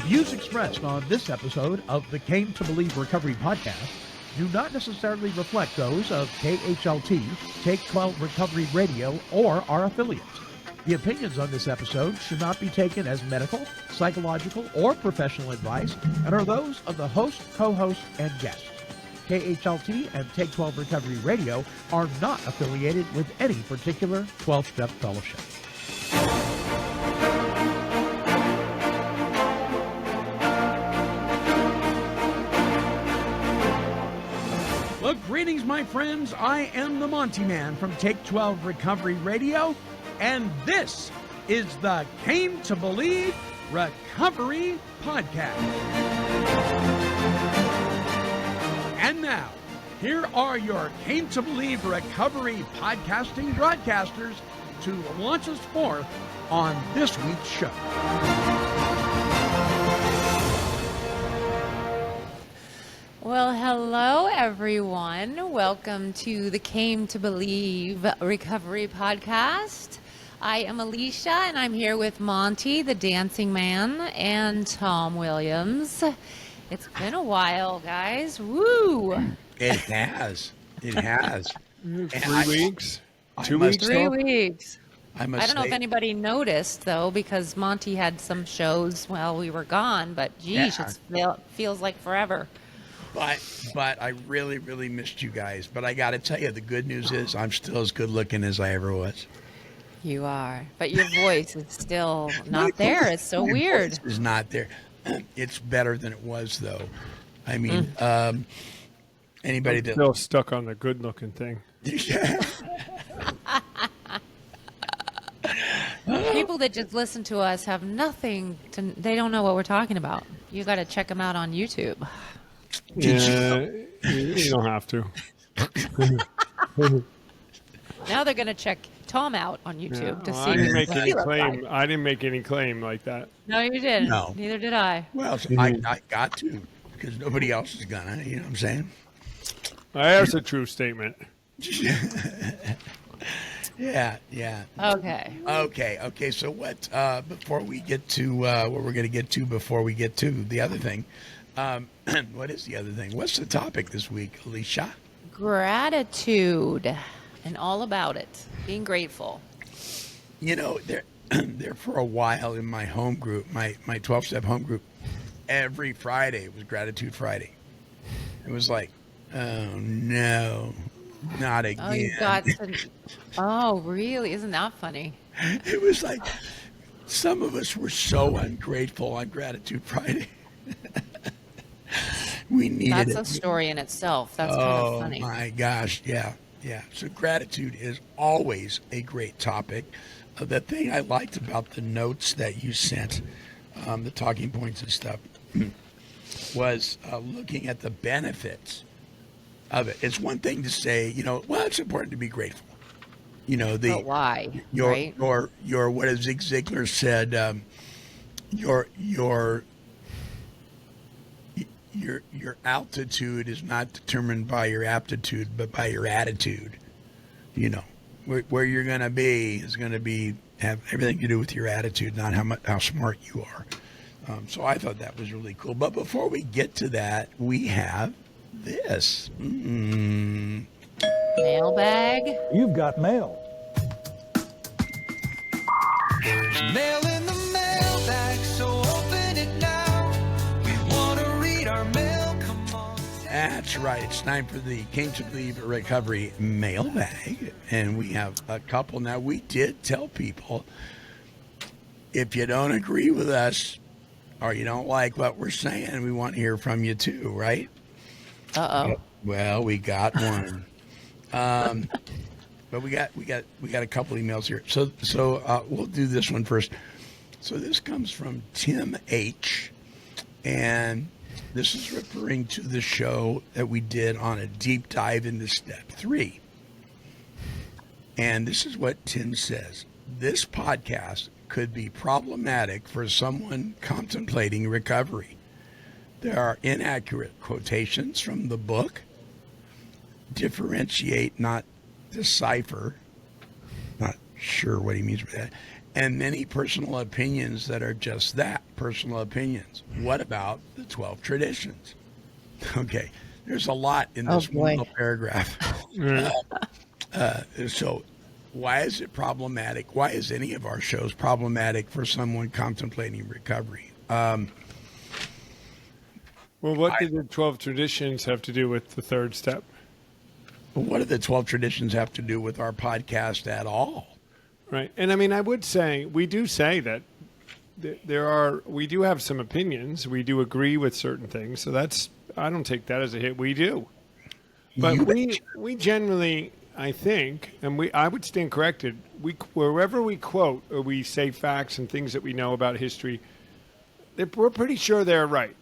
Views expressed on this episode of the Came to Believe Recovery podcast do not necessarily reflect those of KHLT, Take 12 Recovery Radio, or our affiliates. The opinions on this episode should not be taken as medical, psychological, or professional advice and are those of the host, co-host, and guests. KHLT and Take 12 Recovery Radio are not affiliated with any particular 12-step fellowship. Well, greetings, my friends. I am the Monty Man from Take 12 Recovery Radio, and this is the Came to Believe Recovery Podcast. And now, here are your Came to Believe Recovery podcasting broadcasters to launch us forth on this week's show. Well, hello, everyone. Welcome to the Came to Believe Recovery Podcast. I am Alicia, and I'm here with Monty, the Dancing Man, and Tom Williams. It's been a while, guys. Woo! It has. It has. 3 weeks? 2 must- weeks? 3 weeks. I must I don't know say, if anybody noticed, though, because Monty had some shows while we were gone, but geez, it feels like forever. but I really, really missed you guys. But I got to tell you, the good news is I'm still as good looking as I ever was. You are. But your voice is still not there. It's so weird. Voice is not there. It's better than it was, though. I mean, anybody I'm that still stuck on the good-looking thing. People that just listen to us have nothing to, they don't know what we're talking about. You got to check them out on YouTube. Yeah, you don't have to. Now they're going to check Tom out on YouTube to Well, see I didn't what make he any looks claim. like. I didn't make any claim like that. No, you didn't. No. Neither did I. well, I got to because nobody else is gonna. You know what I'm saying? That's a true statement. Yeah. Okay. So what? Before we get to what we're going to get to, before we get to the other thing, what is the other thing? What's the topic this week, Alicia? Gratitude and all about it. Being grateful. You know, there for a while in my home group, my 12-step home group, every Friday was Gratitude Friday. It was like, oh no, not again. Oh, you got some. Oh, really? Isn't that funny? It was like some of us were so ungrateful on Gratitude Friday. We needed That's a it. story in itself. That's kind of funny. Oh my gosh, yeah. So gratitude is always a great topic. The thing I liked about the notes that you sent, the talking points and stuff, was looking at the benefits of it. It's one thing to say, well, it's important to be grateful. But why? Right? Your what as Zig Ziglar said, your altitude is not determined by your aptitude, but by your attitude. Where you're going to be is going to have everything to do with your attitude, not how smart you are. So I thought that was really cool. But before we get to that, we have this. Mailbag. You've got mail. There's mail in the mailbag, so open it now. We want to read our mail, come on. That's right. It's time for the Came to Believe Recovery mailbag. And we have a couple. Now, we did tell people, if you don't agree with us or you don't like what we're saying, we want to hear from you too, right? Uh-oh. Well, we got one. But we got a couple emails here. So we'll do this one first. So this comes from Tim H. And this is referring to the show that we did on a deep dive into step 3. And this is what Tim says. This podcast could be problematic for someone contemplating recovery. There are inaccurate quotations from the book. Differentiate, not decipher. Not sure what he means by that. And many personal opinions that are just that, personal opinions. What about the 12 traditions? Okay, there's a lot in this boy. one little paragraph. So why is it problematic? Why is any of our shows problematic for someone contemplating recovery? Well, what did the 12 traditions have to do with the third step? What do the 12 traditions have to do with our podcast at all? Right. And I mean, I would say, we do say that we do have some opinions. We do agree with certain things. So I don't take that as a hit. We do. But we generally, I think, and I would stand corrected, wherever we quote or we say facts and things that we know about history, we're pretty sure they're right.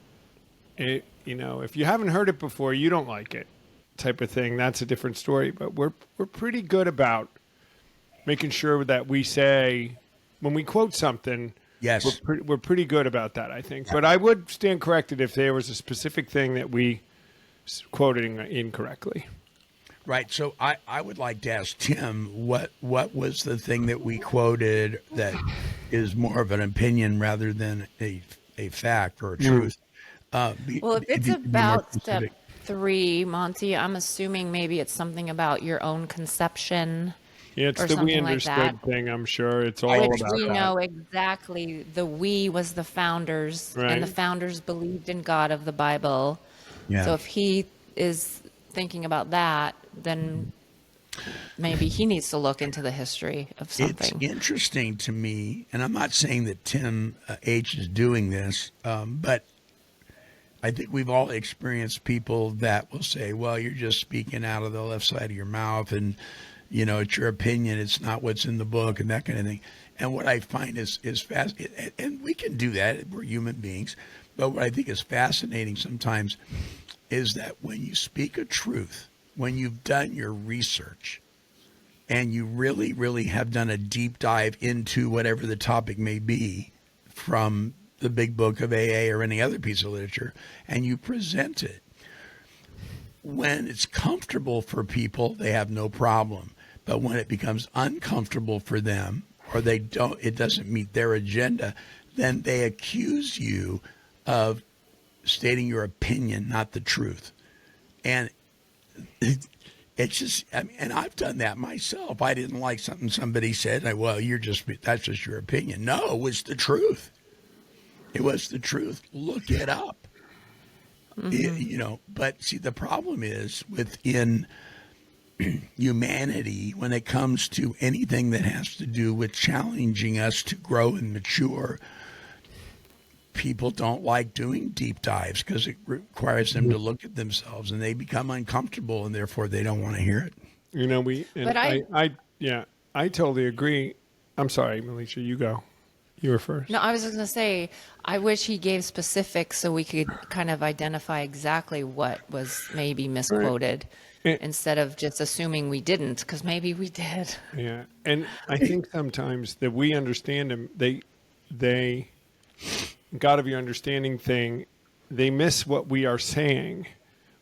If you haven't heard it before, you don't like it, type of thing. That's a different story. But we're pretty good about making sure that we say, when we quote something, Yes. we're pretty good about that, I think. But I would stand corrected if there was a specific thing that we quoted incorrectly. Right. So I would like to ask Tim, what was the thing that we quoted that is more of an opinion rather than a fact or a truth? Well, if it's be more about step specific. 3, Monty, I'm assuming maybe it's something about your own conception. Yeah, it's or the we something like understood that. thing, I'm sure. It's all Which about we that. know exactly. The we was the founders, and the Right. founders believed in God of the Bible. Yeah. So if he is thinking about that, then maybe he needs to look into the history of something. It's interesting to me, and I'm not saying that Tim H is doing this, but I think we've all experienced people that will say, well, you're just speaking out of the left side of your mouth, and, it's your opinion. It's not what's in the book and that kind of thing. And what I find is fast, and we can do that. We're human beings. But what I think is fascinating sometimes is that when you speak a truth, when you've done your research, and you really, really have done a deep dive into whatever the topic may be from the big book of AA or any other piece of literature, and you present it, when it's comfortable for people, they have no problem. But when it becomes uncomfortable for them, or it doesn't meet their agenda, then they accuse you of stating your opinion, not the truth. And it's just, and I've done that myself. I didn't like something somebody said. Well, that's just your opinion. No, it was the truth. It was the truth. Look it up. But see, the problem is within humanity, when it comes to anything that has to do with challenging us to grow and mature, people don't like doing deep dives because it requires them to look at themselves, and they become uncomfortable, and therefore they don't want to hear it. But I totally agree. I'm sorry, Melissa, you go. You were first. No, I was just going to say, I wish he gave specifics so we could kind of identify exactly what was maybe misquoted instead of just assuming we didn't, because maybe we did. Yeah, and I think sometimes that we understand them. They God of your understanding thing, they miss what we are saying.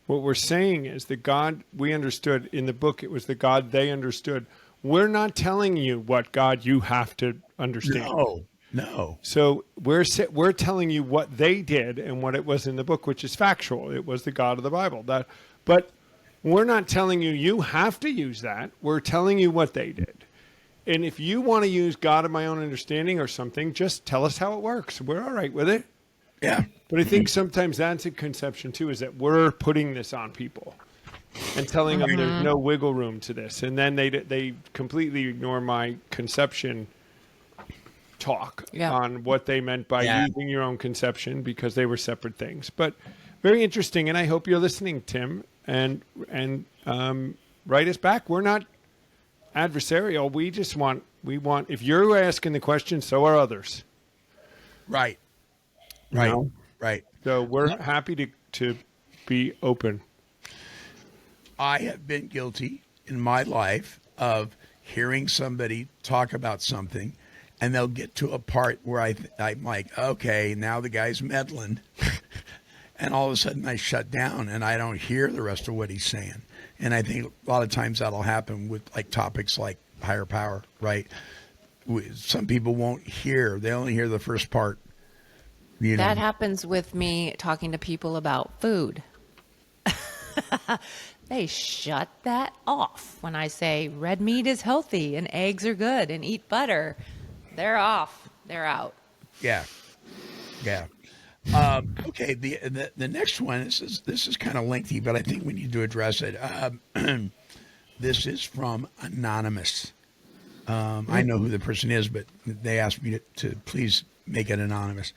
What we're saying is the God we understood in the book. It was the God they understood. We're not telling you what God you have to understand. No. So we're telling you what they did and what it was in the book, which is factual. It was the God of the Bible. But we're not telling you have to use that. We're telling you what they did. And if you want to use God of my own understanding or something, just tell us how it works. We're all right with it. Yeah. But I think sometimes that's a conception too, is that we're putting this on people and telling them there's no wiggle room to this. And then they completely ignore my conception talk on what they meant by using your own conception, because they were separate things. But very interesting. And I hope you're listening, Tim, and write us back. We're not adversarial. We want, if you're asking the question, so are others. Right. Right. So we're happy to be open. I have been guilty in my life of hearing somebody talk about something, and they'll get to a part where I'm like, okay, now the guy's meddling. And all of a sudden I shut down and I don't hear the rest of what he's saying. And I think a lot of times that'll happen with like topics like higher power, right? Some people won't hear. They only hear the first part You know, That happens with me talking to people about food. They shut that off when I say red meat is healthy and eggs are good and eat butter. They're off. They're out. yeah, yeah. Okay, the next one. This is kind of lengthy, but I think we need to address it. This is from Anonymous. I know who the person is, but they asked me to please make it anonymous.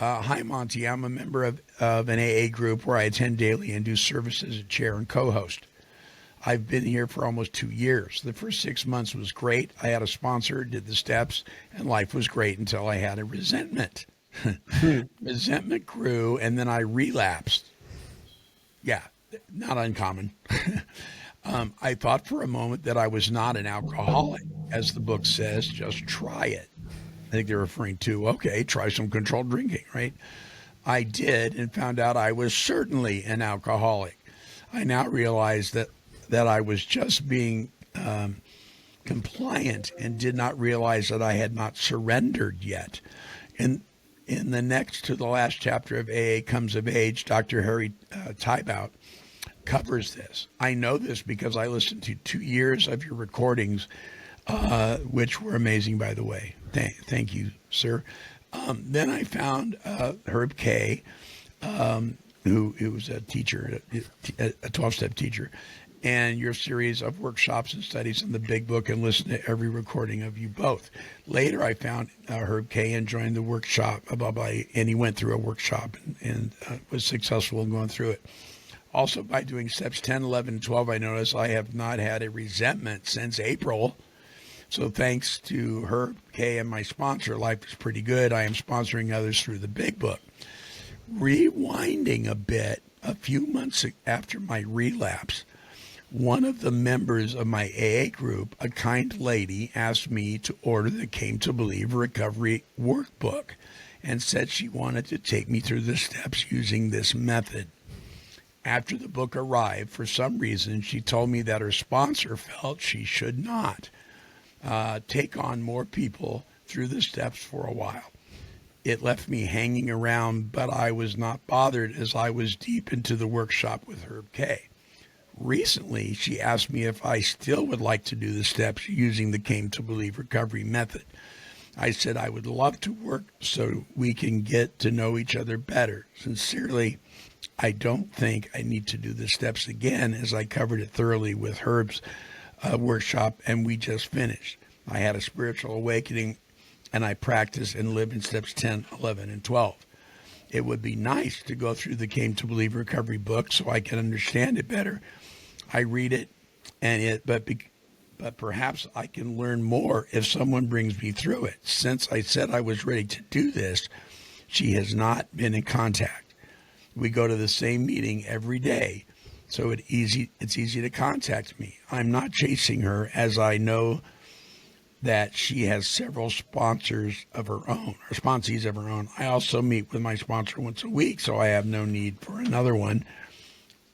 Hi, Monty. I'm a member of an AA group where I attend daily and do service as a chair and co-host. I've been here for almost 2 years. The first 6 months was great. I had a sponsor, did the steps, and life was great until I had a resentment. Resentment grew, and then I relapsed. Yeah, not uncommon. I thought for a moment that I was not an alcoholic. As the book says, just try it. I think they're referring to, okay, try some controlled drinking, right? I did and found out I was certainly an alcoholic. I now realize that I was just being compliant and did not realize that I had not surrendered yet. In the next to the last chapter of AA Comes of Age, Dr. Harry Tiebout covers this. I know this because I listened to 2 years of your recordings, which were amazing, by the way. Thank you, sir. Then I found Herb K., who was a teacher, a 12-step teacher, and your series of workshops and studies in the Big Book, and listened to every recording of you both. Later, I found Herb K. and joined the workshop, and he went through a workshop and was successful in going through it. Also, by doing steps 10, 11, and 12, I noticed I have not had a resentment since April. So thanks to Herb K. and my sponsor, life is pretty good. I am sponsoring others through the Big Book. Rewinding a bit, a few months after my relapse, one of the members of my AA group, a kind lady, asked me to order the Came to Believe Recovery workbook and said she wanted to take me through the steps using this method. After the book arrived, for some reason, she told me that her sponsor felt she should not take on more people through the steps for a while. It left me hanging around, but I was not bothered as I was deep into the workshop with Herb K. Recently, she asked me if I still would like to do the steps using the Came to Believe recovery method. I said I would love to work so we can get to know each other better. Sincerely, I don't think I need to do the steps again, as I covered it thoroughly with Herb's workshop, and we just finished. I had a spiritual awakening, and I practice and live in steps 10, 11, and 12. It would be nice to go through the Came to Believe recovery book so I can understand it better. I read it, but perhaps I can learn more if someone brings me through it. Since I said I was ready to do this, she has not been in contact. We go to the same meeting every day, so it's easy to contact me. I'm not chasing her, as I know that she has several sponsors of her own, or sponsees of her own. I also meet with my sponsor once a week, so I have no need for another one.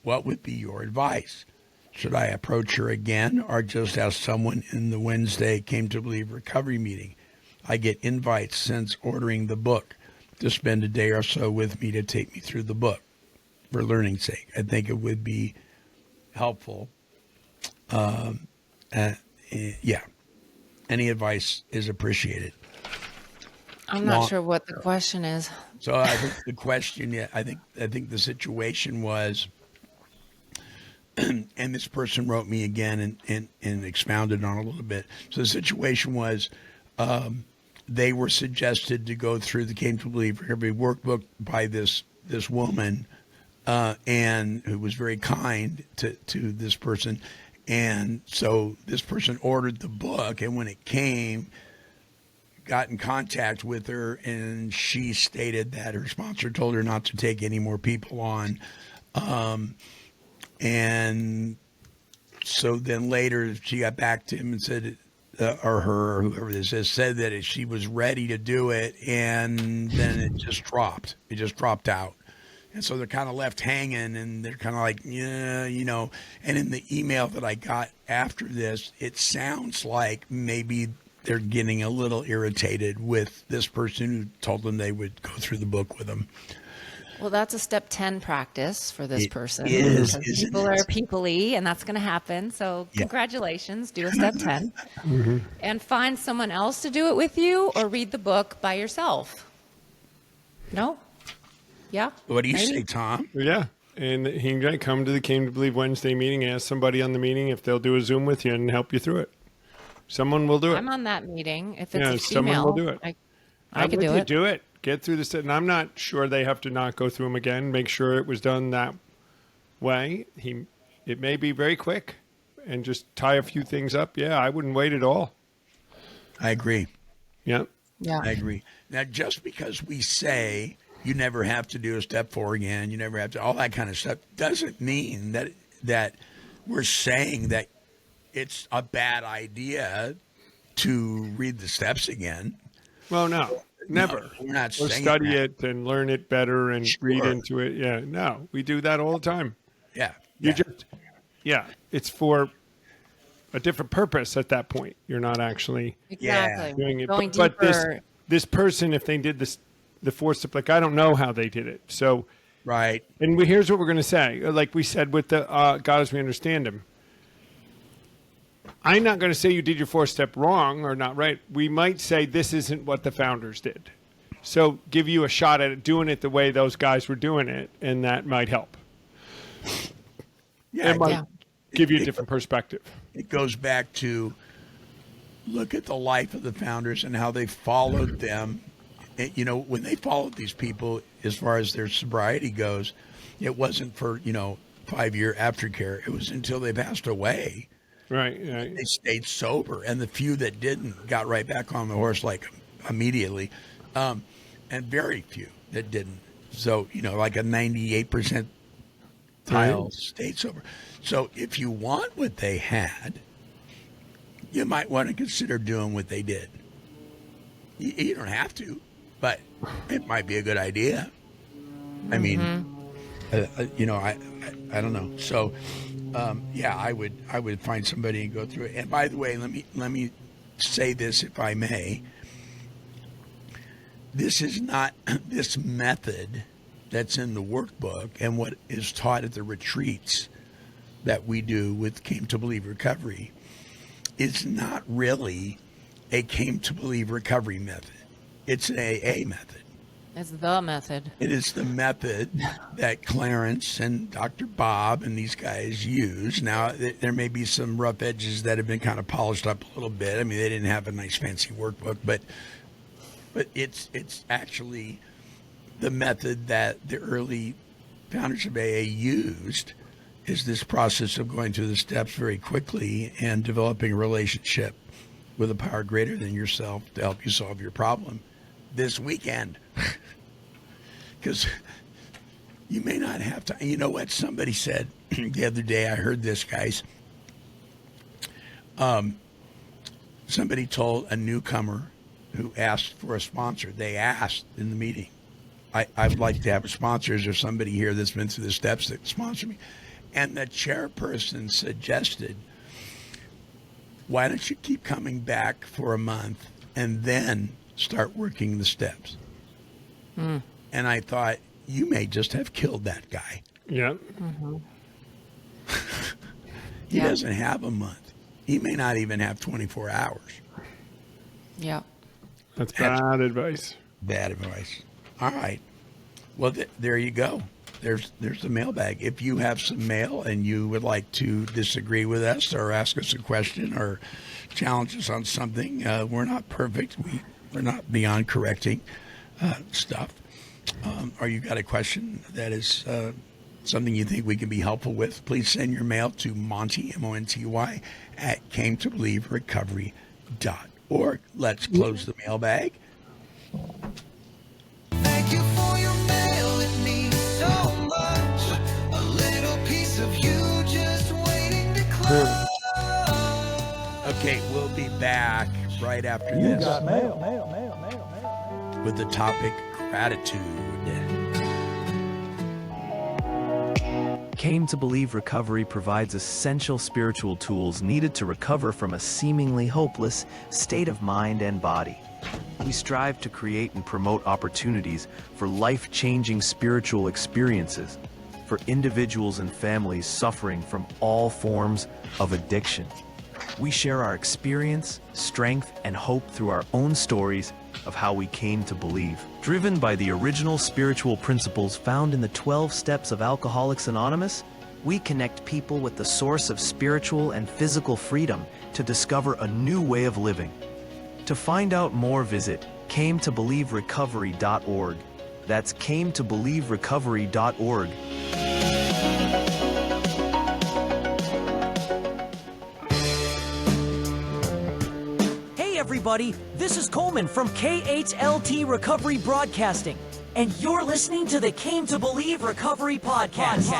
What would be your advice? Should I approach her again, or just ask someone in the Wednesday Came to Believe recovery meeting? I get invites since ordering the book to spend a day or so with me to take me through the book for learning's sake. I think it would be helpful. Yeah. Any advice is appreciated. I'm not sure what the question is. So I think the question, I think the situation was, and this person wrote me again and expounded on it a little bit. So the situation was, they were suggested to go through the Came to Believe recovery workbook by this woman, and who was very kind to this person. And so this person ordered the book, and when it came, got in contact with her, and she stated that her sponsor told her not to take any more people on. And so then later she got back to him and said, or her, or whoever this is, said that she was ready to do it, and then it just dropped. It just dropped out. And so they're kind of left hanging, and they're kind of like, yeah, you know. And in the email that I got after this, it sounds like maybe they're getting a little irritated with this person who told them they would go through the book with them. Well, that's a step 10 practice for this It person. is, because isn't people it? are people-y, and that's going to happen. So Yeah. congratulations. Do a step 10. And find someone else to do it with you, or read the book by yourself. No? Yeah? What do you Maybe? say, Tom? Yeah. And he can come to the Came to Believe Wednesday meeting, ask somebody on the meeting if they'll do a Zoom with you and help you through it. Someone will do it. I'm on that meeting. If it's Yeah, a someone female, will do it. I could with do you. it. Do it. Get through this. And I'm not sure they have to not go through them again. Make sure it was done that way. It may be very quick and just tie a few things up. Yeah, I wouldn't wait at all. I agree. Yeah. Yeah. I agree. Now, just because we say you never have to do a step 4 again, you never have to, all that kind of stuff, doesn't mean that we're saying that it's a bad idea to read the steps again. Well, no, never. No, we're not Or saying study that. it and learn it better and read Sure. into it. Yeah, no, we do that all the time. Yeah. It's for a different purpose at that point. You're not actually Exactly. doing it. Going But deeper. this person, if they did the 4-step, like I don't know how they did it. So, Right. and here's what we're going to say. Like we said with the God as we understand him. I'm not going to say you did your 4-step wrong or not right. We might say this isn't what the founders did. So give you a shot at it, doing it the way those guys were doing it, and that might help. Yeah. It might Yeah. give you a different perspective. It goes back to look at the life of the founders and how they followed them. And, you know, when they followed these people, as far as their sobriety goes, it wasn't for, 5-year aftercare. It was until they passed away. Right. They stayed sober. And the few that didn't got right back on the horse, like immediately. And very few that didn't. So, like a 98% tile stayed sober. So if you want what they had, you might want to consider doing what they did. You don't have to, but it might be a good idea. I mean, I don't know. So, I would find somebody and go through it. And by the way, let me say this, if I may. This is not this method that's in the workbook and what is taught at the retreats that we do with Came to Believe Recovery is not really a Came to Believe recovery method. It's an AA method. It's the method. It is the method that Clarence and Dr. Bob and these guys use. Now, there may be some rough edges that have been kind of polished up a little bit. I mean, they didn't have a nice fancy workbook, but it's actually the method that the early founders of AA used, is this process of going through the steps very quickly and developing a relationship with a power greater than yourself to help you solve your problem this weekend. Because you may not have to. You know what somebody said the other day? I heard this, guys. Somebody told a newcomer who asked for a sponsor. They asked in the meeting, I'd like to have a sponsor. Is there somebody here that's been through the steps that sponsor me? And the chairperson suggested, why don't you keep coming back for a month and then start working the steps? And I thought, you may just have killed that guy. Yeah. He Yeah. doesn't have a month. He may not even have 24 hours. Yeah. That's bad advice. Bad advice. All right. Well, there you go. There's the mailbag. If you have some mail and you would like to disagree with us or ask us a question or challenge us on something, we're not perfect. We're not beyond correcting stuff. Or you got a question that is something you think we can be helpful with, please send your mail to Monty, M-O-N-T-Y, at cametobelieverecovery.org. Let's close the mailbag. Thank you for your mail, it means so much. A little piece of you just waiting to close. Okay, we'll be back right after this with the topic gratitude. Came to Believe Recovery provides essential spiritual tools needed to recover from a seemingly hopeless state of mind and body. We strive to create and promote opportunities for life-changing spiritual experiences for individuals and families suffering from all forms of addiction. We share our experience, strength, and hope through our own stories of how we came to believe. Driven by the original spiritual principles found in the 12 Steps of Alcoholics Anonymous, we connect people with the source of spiritual and physical freedom to discover a new way of living. To find out more, visit cametobelieverecovery.org. That's cametobelieverecovery.org. Hey everybody, this is Coleman from KHLT Recovery Broadcasting, and you're listening to the Came to Believe Recovery Podcast.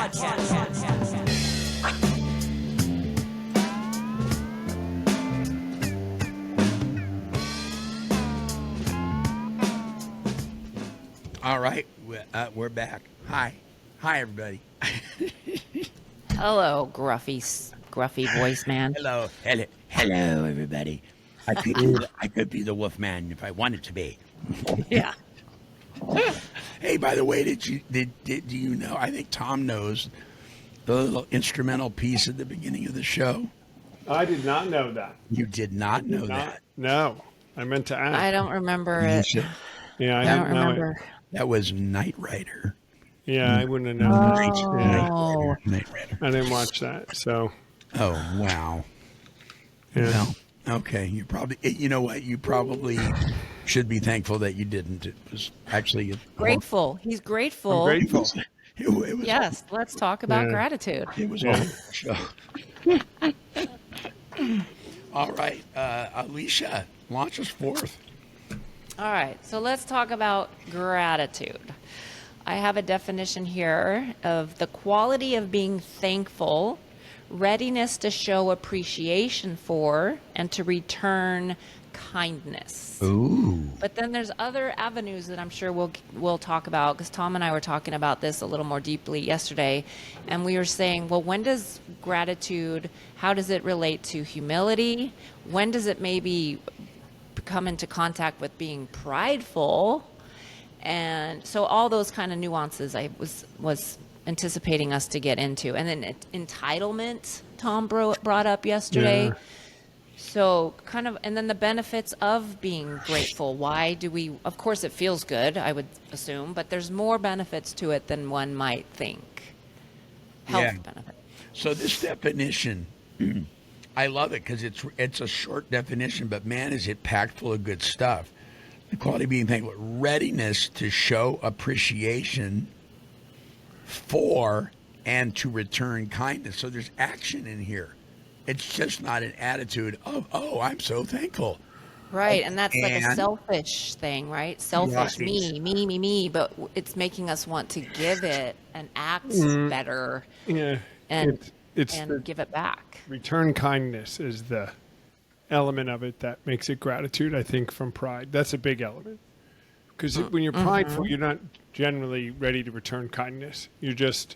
All right, we're back. Hi, everybody. Hello, gruffy voice man. Hello, everybody. I could be the Wolfman if I wanted to be. Yeah. Hey, by the way, do you know? I think Tom knows the little instrumental piece at the beginning of the show. I did not know that. You did not know that. No, I meant to ask. I don't remember it. Yeah, I I don't didn't know remember. it. That was Knight Rider. Yeah, I wouldn't have known that. Oh. Knight Rider. I didn't watch that, so Oh, wow. yeah. Well, okay. You know what? You probably should be thankful that you didn't. It was actually Grateful. He's grateful. I'm grateful. It was Yes, let's talk about Yeah. gratitude. It was Yeah. a show. All right, Alicia, launch us forth. All right, so let's talk about gratitude. I have a definition here of the quality of being thankful, readiness to show appreciation for, and to return kindness. Ooh. But then there's other avenues that I'm sure we'll talk about, because Tom and I were talking about this a little more deeply yesterday, and we were saying, well, when does gratitude, how does it relate to humility? When does it maybe come into contact with being prideful? And so all those kind of nuances I was anticipating us to get into. And then entitlement, Tom brought up yesterday. Yeah. So kind of, and then the benefits of being grateful. Why do we, of course it feels good, I would assume, but there's more benefits to it than one might think. Health Yeah. benefit. So this definition, I love it because it's a short definition, but man, is it packed full of good stuff. The quality of being thankful, readiness to show appreciation for and to return kindness. So there's action in here. It's just not an attitude of, oh, I'm so thankful. Right, and that's like a And- selfish thing, right? Selfish, Right. me, but it's making us want to give it and act better Yeah. and It's and the give it back. return kindness is the element of it that makes it gratitude, I think, from pride. That's a big element. Because when you're prideful, you're not generally ready to return kindness. You're just,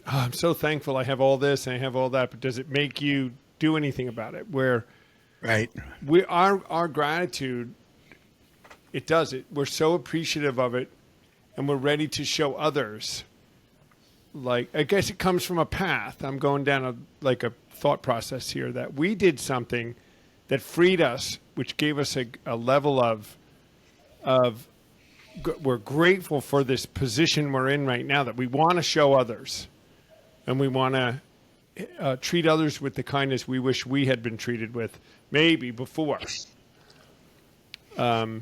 "Oh, I'm so thankful I have all this and I have all that, but does it make you do anything about it? Where Right. our gratitude, it does it. We're so appreciative of it, and we're ready to show others. Like, I guess it comes from a path. I'm going down a thought process here that we did something that freed us, which gave us a level of we're grateful for this position we're in right now, that we want to show others, and we want to treat others with the kindness we wish we had been treated with maybe before. Do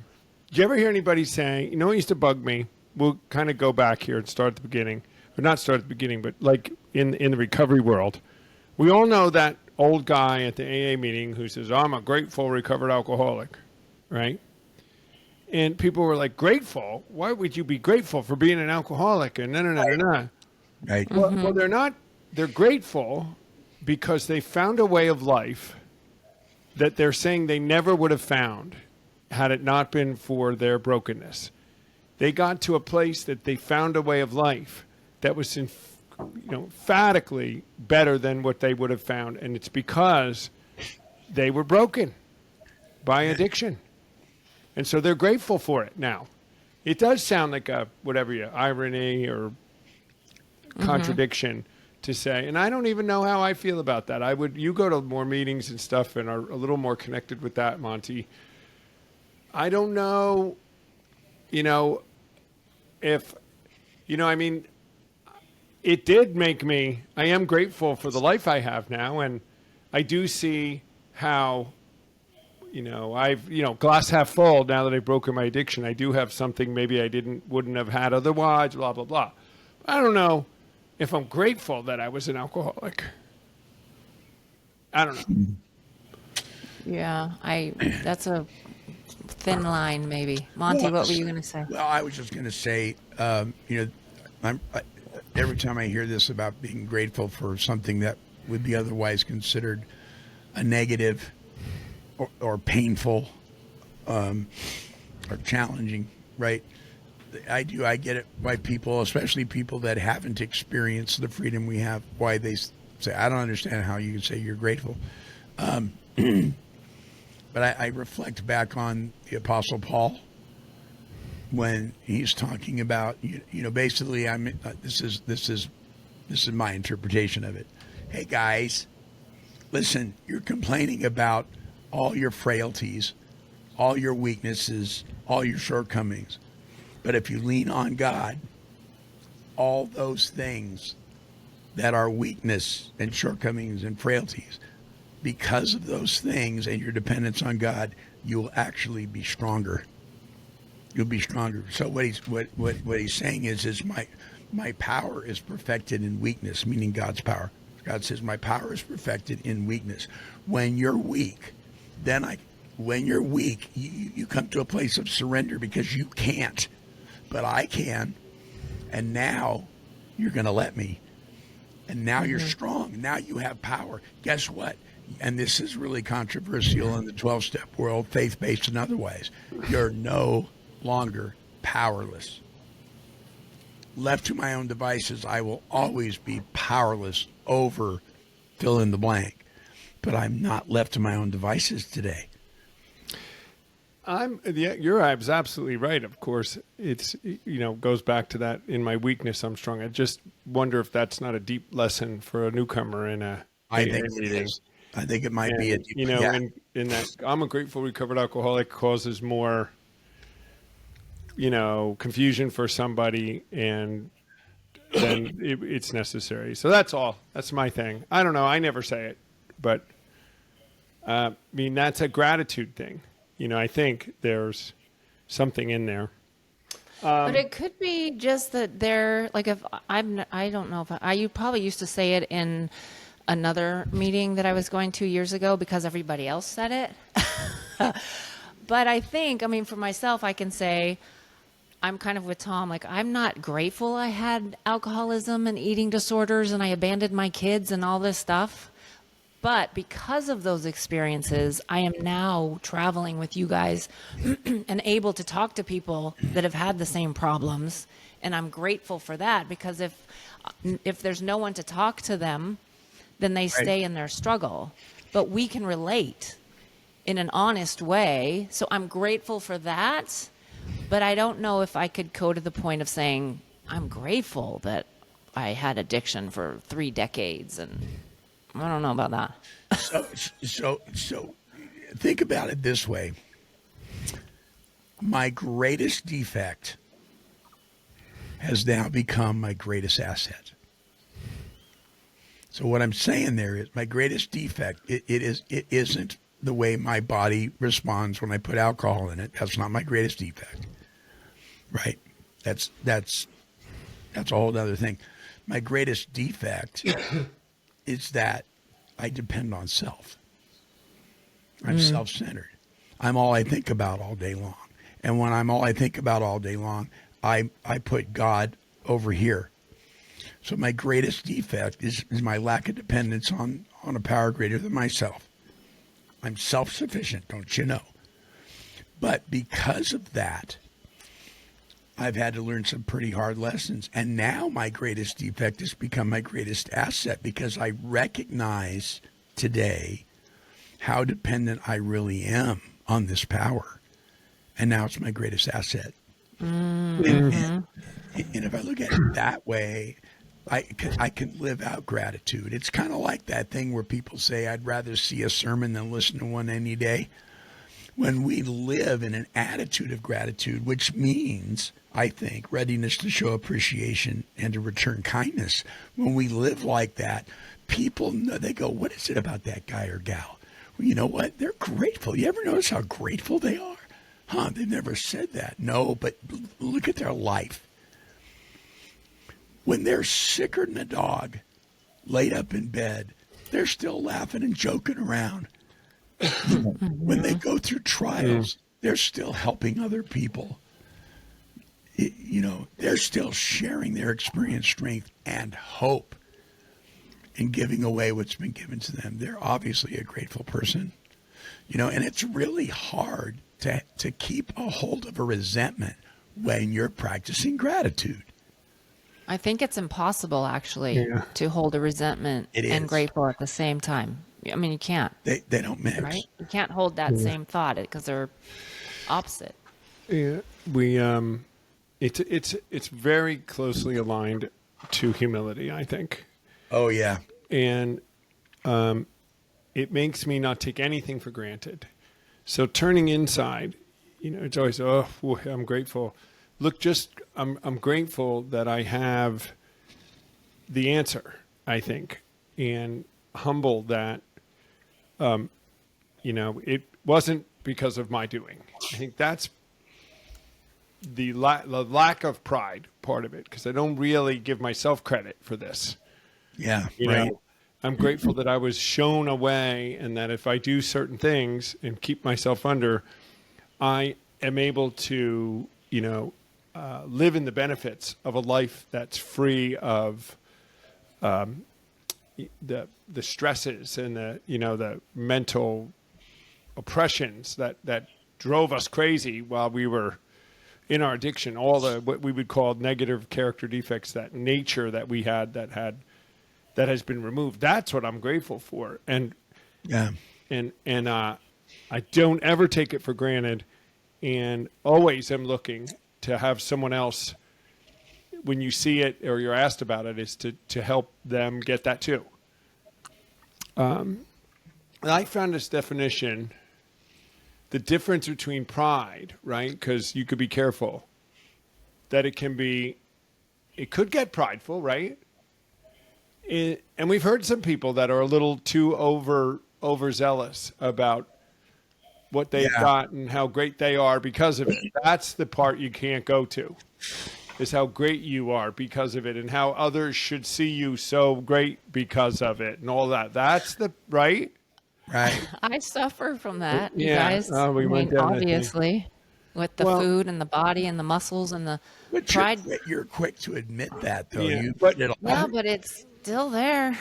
you ever hear anybody saying, you know what used to bug me? We'll kind of go back here and start at the beginning. Or not start at the beginning, but like in the recovery world. We all know that old guy at the AA meeting who says, I'm a grateful recovered alcoholic, right? And people were like, grateful? Why would you be grateful for being an alcoholic? And no. Right. Well, they're not. They're grateful because they found a way of life that they're saying they never would have found had it not been for their brokenness. They got to a place that they found a way of life that was emphatically better than what they would have found, and it's because they were broken by addiction, and so they're grateful for it now. It does sound like a irony or contradiction to say, and I don't even know how I feel about that. You go to more meetings and stuff and are a little more connected with that, Monty. I don't know, if, it did make me, I am grateful for the life I have now. And I do see how, glass half full now that I've broken my addiction. I do have something maybe I wouldn't have had otherwise, blah, blah, blah. I don't know if I'm grateful that I was an alcoholic. I don't know. Yeah, that's a thin line, maybe. Monty, what were you going to say? Well, I was just going to say, every time I hear this about being grateful for something that would be otherwise considered a negative or painful or challenging, right? I get it why people, especially people that haven't experienced the freedom we have, why they say, I don't understand how you can say you're grateful. But I reflect back on the Apostle Paul when he's talking about, basically, this is my interpretation of it. Hey guys, listen, you're complaining about all your frailties, all your weaknesses, all your shortcomings. But if you lean on God, all those things that are weakness and shortcomings and frailties, because of those things and your dependence on God, you'll actually be stronger. You'll be stronger. So what he's saying is my power is perfected in weakness, meaning God's power. God says my power is perfected in weakness. When you're weak, you come to a place of surrender because you can't, but I can. And now you're going to let me. And now you're strong. Now you have power. Guess what? And this is really controversial in the 12-step world, faith-based and otherwise. You're no longer powerless. Left to my own devices, I will always be powerless over fill in the blank. But I'm not left to my own devices today. You're absolutely right. Of course, it's, goes back to that in my weakness, I'm strong. I just wonder if that's not a deep lesson for a newcomer in a think it is. I think it might be a deep, in that I'm a grateful recovered alcoholic causes more, confusion for somebody, and then it's necessary. So that's all. That's my thing. I don't know. I never say it, but that's a gratitude thing. I think there's something in there. But it could be just that they're like, I don't know if you probably used to say it in another meeting that I was going to years ago because everybody else said it. But I think, for myself, I can say I'm kind of with Tom. Like, I'm not grateful I had alcoholism and eating disorders and I abandoned my kids and all this stuff. But because of those experiences, I am now traveling with you guys and able to talk to people that have had the same problems. And I'm grateful for that, because if there's no one to talk to them, then they stay in their struggle. But we can relate in an honest way. So I'm grateful for that. But I don't know if I could go to the point of saying I'm grateful that I had addiction for 3 decades, and I don't know about that. So think about it this way. My greatest defect has now become my greatest asset. So what I'm saying there is my greatest defect, it isn't the way my body responds when I put alcohol in it. That's not my greatest defect. Right? That's a whole other thing. My greatest defect is that I depend on self. I'm self-centered. I'm all I think about all day long. And when I'm all I think about all day long, I put God over here. So my greatest defect is my lack of dependence on a power greater than myself. I'm self-sufficient, don't you know? But because of that, I've had to learn some pretty hard lessons. And now my greatest defect has become my greatest asset because I recognize today how dependent I really am on this power. And now it's my greatest asset. And if I look at it that way, I can live out gratitude. It's kind of like that thing where people say, I'd rather see a sermon than listen to one any day. When we live in an attitude of gratitude, which means, I think, readiness to show appreciation and to return kindness, when we live like that, people know, they go, what is it about that guy or gal? Well, you know what? They're grateful. You ever notice how grateful they are? Huh, they've never said that. No, but look at their life. When they're sicker than a dog, laid up in bed, they're still laughing and joking around. When they go through trials, they're still helping other people. They're still sharing their experience, strength, and hope and giving away what's been given to them. They're obviously a grateful person. And it's really hard to keep a hold of a resentment when you're practicing gratitude. I think it's impossible, actually, to hold a resentment and grateful at the same time. I mean, you can't. They don't mix. Right? You can't hold that same thought because they're opposite. Yeah, it's very closely aligned to humility, I think. Oh, yeah. And it makes me not take anything for granted. So turning inside, it's always, I'm grateful. Look, I'm grateful that I have the answer, I think, and humble that, it wasn't because of my doing. I think that's the lack of pride part of it, because I don't really give myself credit for this. Yeah, You right. know, I'm grateful that I was shown a way, and that if I do certain things and keep myself under, I am able to, live in the benefits of a life that's free of the stresses and the mental oppressions that drove us crazy while we were in our addiction. All the what we would call negative character defects, that nature that we had that has been removed. That's what I'm grateful for, and I don't ever take it for granted, and always am looking to have someone else, when you see it or you're asked about it, is to help them get that too. I found this definition, the difference between pride, right? Because you could be careful that it could get prideful, right? And we've heard some people that are a little too overzealous about what they've got and how great they are because of it. That's the part you can't go to, is how great you are because of it, and how others should see you so great because of it, and all that. That's the right. I suffer from that, you Yeah. guys. Oh, we went down that obviously, with the food and the body and the muscles and the But pride. you're quick to admit that, though. Yeah, You but- did a Yeah, lot. but it's still there.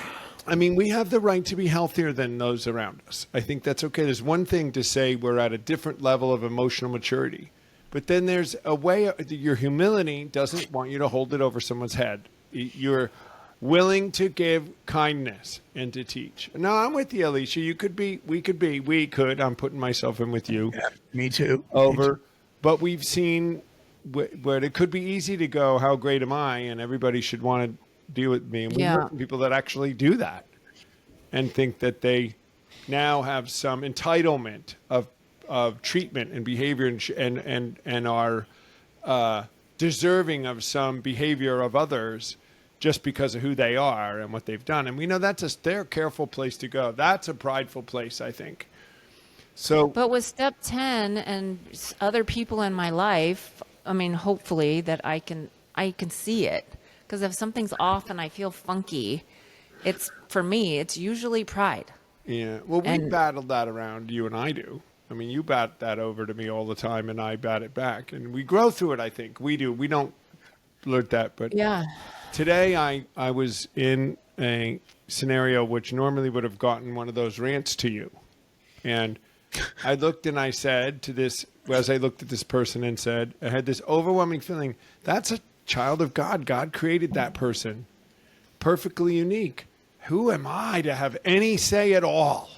I mean, we have the right to be healthier than those around us. I think that's okay. There's one thing to say we're at a different level of emotional maturity, but then there's a way. Your humility doesn't want you to hold it over someone's head. You're willing to give kindness and to teach. No, I'm with you, Alicia. We could. I'm putting myself in with you. Yeah, me too. But we've seen where it could be easy to go, how great am I? And everybody should want to deal with me. And we hear from people that actually do that and think that they now have some entitlement of treatment and behavior and are deserving of some behavior of others just because of who they are and what they've done. And we know they're a careful place to go. That's a prideful place, I think. So, But with step 10 and other people in my life, I mean, hopefully that I can see it. Because if something's off and I feel funky, for me, it's usually pride. yeah. Well, we battled that around, you and I do. I mean, you bat that over to me all the time, and I bat it back. And we grow through it, I think. We do. We don't learn that. But Yeah. today I was in a scenario which normally would have gotten one of those rants to you. And I looked and I said to this, as I looked at this person and said, I had this overwhelming feeling, that's a child of God. God created that person. Perfectly unique. Who am I to have any say at all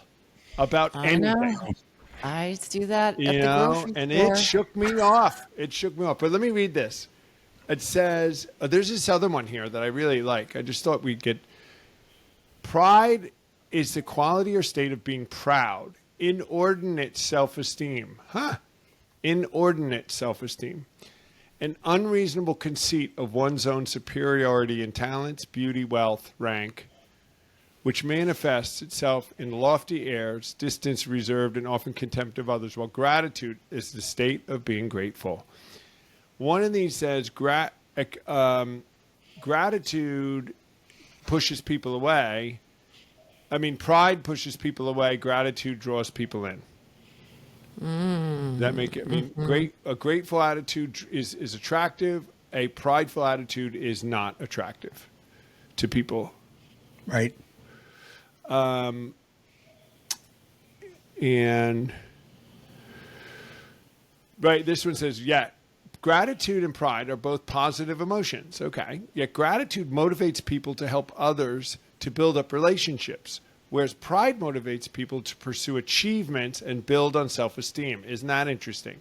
about I know. anything? I used to do that at You the know, grocery and store. it shook me off. It shook me off. But let me read this. It says, there's this other one here that I really like. I just thought we'd get. Pride is the quality or state of being proud. Inordinate self-esteem. Inordinate self-esteem. An unreasonable conceit of one's own superiority in talents, beauty, wealth, rank, which manifests itself in lofty airs, distance reserved, and often contempt of others, while gratitude is the state of being grateful. One of these says gratitude pushes people away. I mean, pride pushes people away. Gratitude draws people in. That make it? I mean, a grateful attitude is attractive. A prideful attitude is not attractive to people. Right. And right, this one says, yet gratitude and pride are both positive emotions. Okay. Yet gratitude motivates people to help others to build up relationships, whereas pride motivates people to pursue achievements and build on self-esteem. Isn't that interesting?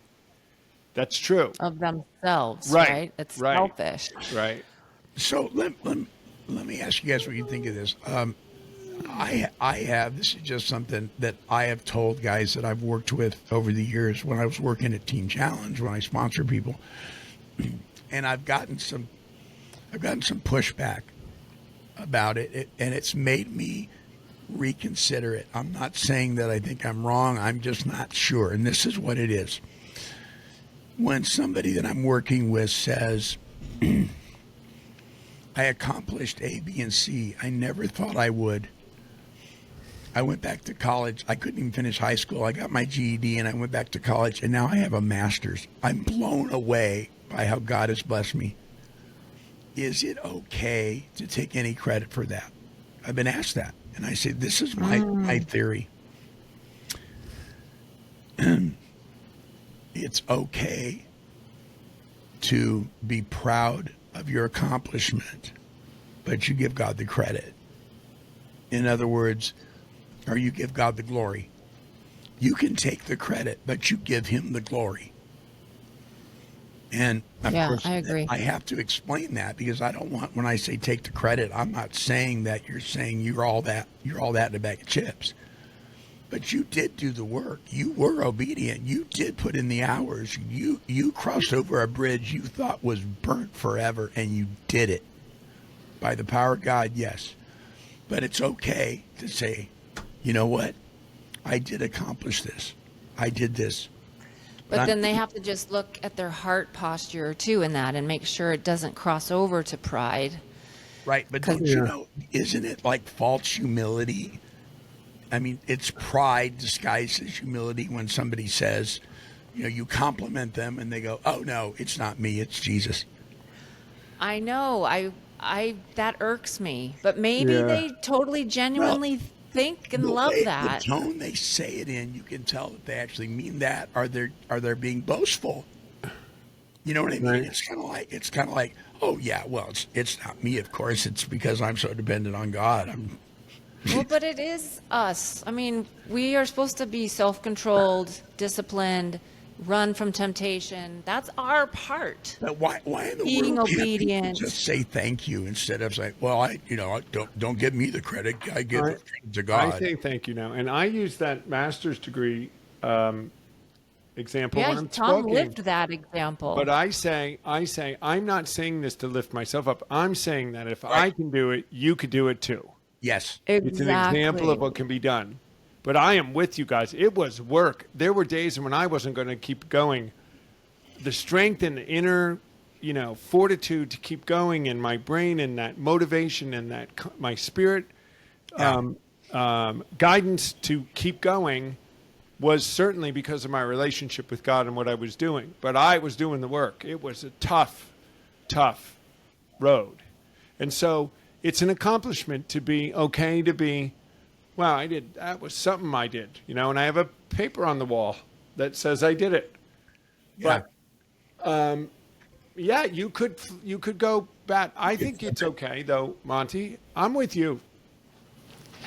That's true. Of themselves, Right, right? It's right. selfish. Right. So let me ask you guys what you think of this. I have, this is just something that I have told guys that I've worked with over the years when I was working at Team Challenge, when I sponsor people, and I've gotten some pushback about it, and it's made me reconsider it. I'm not saying that I think I'm wrong. I'm just not sure. And this is what it is. When somebody that I'm working with says, I accomplished A, B, and C, I never thought I would. I went back to college. I couldn't even finish high school. I got my GED and I went back to college, and now I have a master's. I'm blown away by how God has blessed me. Is it okay to take any credit for that? I've been asked that. And I say, this is my theory. It's okay to be proud of your accomplishment, but you give God the credit. In other words, or you give God the glory. You can take the credit, but you give him the glory. And of course, I agree. I have to explain that, because I don't want, when I say take the credit, I'm not saying that you're saying you're all that in a bag of chips. But you did do the work. You were obedient. You did put in the hours. You crossed over a bridge you thought was burnt forever, and you did it. By the power of God, yes. But it's okay to say, you know what? I did accomplish this. I did this. But then they have to just look at their heart posture too in that and make sure it doesn't cross over to pride. Right, but don't you know, isn't it like false humility? I mean, it's pride disguised as humility when somebody says, you know, you compliment them and they go, oh, no, it's not me, it's Jesus. I know. I that irks me. But maybe they totally genuinely think and love that. The tone they say it in, you can tell that they actually mean that. Are they being boastful? You know what I mean? Right. It's kind of like, oh yeah, well, it's not me, of course. It's because I'm so dependent on God. Well, but it is us. I mean, we are supposed to be self-controlled, disciplined, run from temptation. That's our part. But why in the Being world can't obedient. people just say thank you instead of saying, well, don't give me the credit. I give it to God. I say thank you now. And I use that master's degree example when Yeah, I'm Tom talking. lived that example. But I say, I'm not saying this to lift myself up. I'm saying that if I can do it, you could do it too. Yes. It's an example of what can be done. But I am with you guys. It was work. There were days when I wasn't going to keep going. The strength and the inner, fortitude to keep going, and my brain and that motivation and that my spirit guidance to keep going was certainly because of my relationship with God and what I was doing. But I was doing the work. It was a tough, tough road. And so it's an accomplishment to be okay to be, wow, that was something I did, and I have a paper on the wall that says I did it. Yeah. But yeah, you could go bat. I think it's okay though, Monty. I'm with you.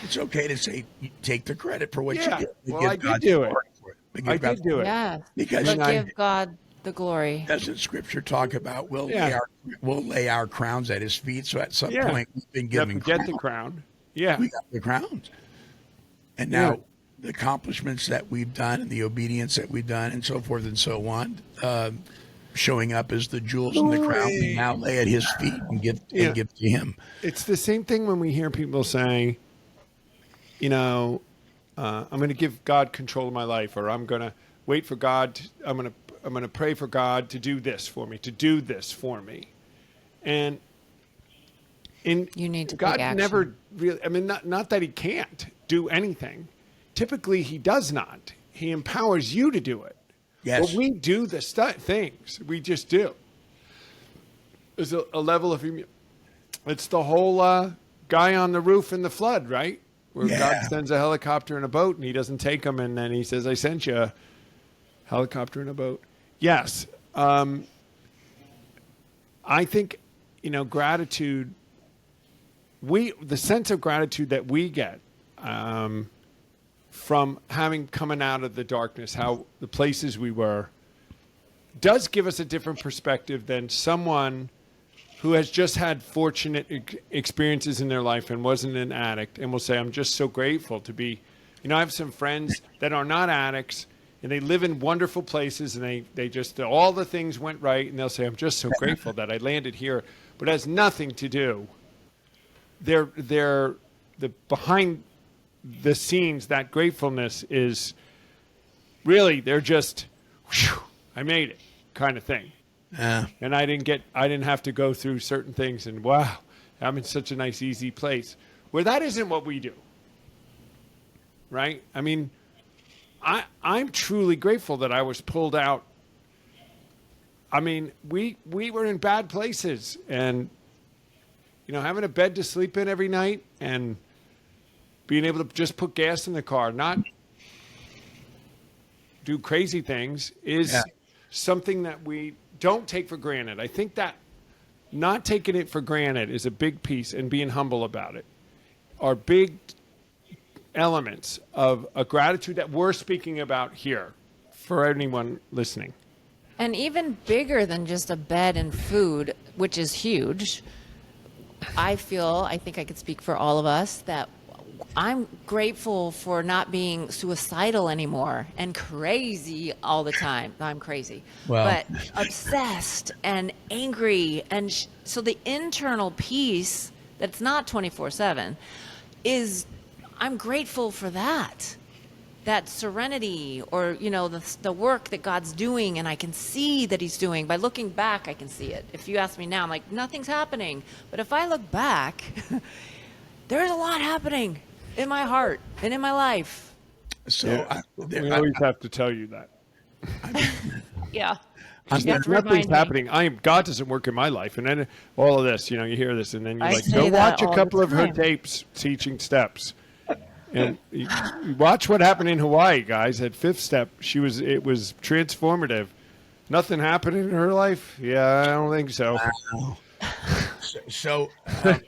It's okay to say you take the credit for what Yeah. you did. Well, I did do it. I did do it. Yeah. Because But I- give God the glory. Doesn't Scripture talk about we'll Yeah. lay our crowns at His feet? So at some Yeah. point we've been You have given to get crowns. the crown. Yeah. We got the crowns, and now Yeah. the accomplishments that we've done and the obedience that we've done and so forth and so on, showing up as the jewels in the crown, we now lay at His feet and give to Him. It's the same thing when we hear people say, you know, I'm going to give God control of my life, or I'm going to wait for God. I'm going to pray for God to do this for me, And You need to God take action. never really. I mean, not that He can't do anything. Typically, He does not. He empowers you to do it. Yes. But we do the things. We just do. There's a level of it's the whole guy on the roof in the flood, right? Where Yeah. God sends a helicopter and a boat, and He doesn't take them, and then He says, "I sent you a helicopter and a boat." Yes, I think gratitude. The sense of gratitude that we get from having coming out of the darkness, how the places we were, does give us a different perspective than someone who has just had fortunate experiences in their life and wasn't an addict and will say, I'm just so grateful to be, I have some friends that are not addicts and they live in wonderful places and they just, all the things went right. And they'll say, I'm just so grateful that I landed here, but it has nothing to do. They're the behind the scenes, that gratefulness is really, they're just, whew, I made it kind of thing. And I didn't have to go through certain things and wow, I'm in such a nice, easy place where that isn't what we do. Right. I mean, I'm truly grateful that I was pulled out. I mean, we were in bad places and, having a bed to sleep in every night and being able to just put gas in the car, not do crazy things is something that we don't take for granted. I think that not taking it for granted is a big piece, and being humble about it are big elements of a gratitude that we're speaking about here for anyone listening. And even bigger than just a bed and food, which is huge, I think I could speak for all of us, that I'm grateful for not being suicidal anymore and crazy all the time. I'm crazy, but obsessed and angry. And so the internal peace that's not 24/7 is, I'm grateful for that serenity, or, the work that God's doing, and I can see that He's doing. By looking back, I can see it. If you ask me now, I'm like, nothing's happening. But if I look back, there's a lot happening in my heart and in my life. So We always have to tell you that. Yeah. Nothing's happening. God doesn't work in my life. And then all of this, you hear this, and then you're I like, say go that watch a all couple the of her time. tapes teaching steps. And you watch what happened in Hawaii, guys. At Fifth Step, it was transformative. Nothing happened in her life? Yeah, I don't think so. So I'm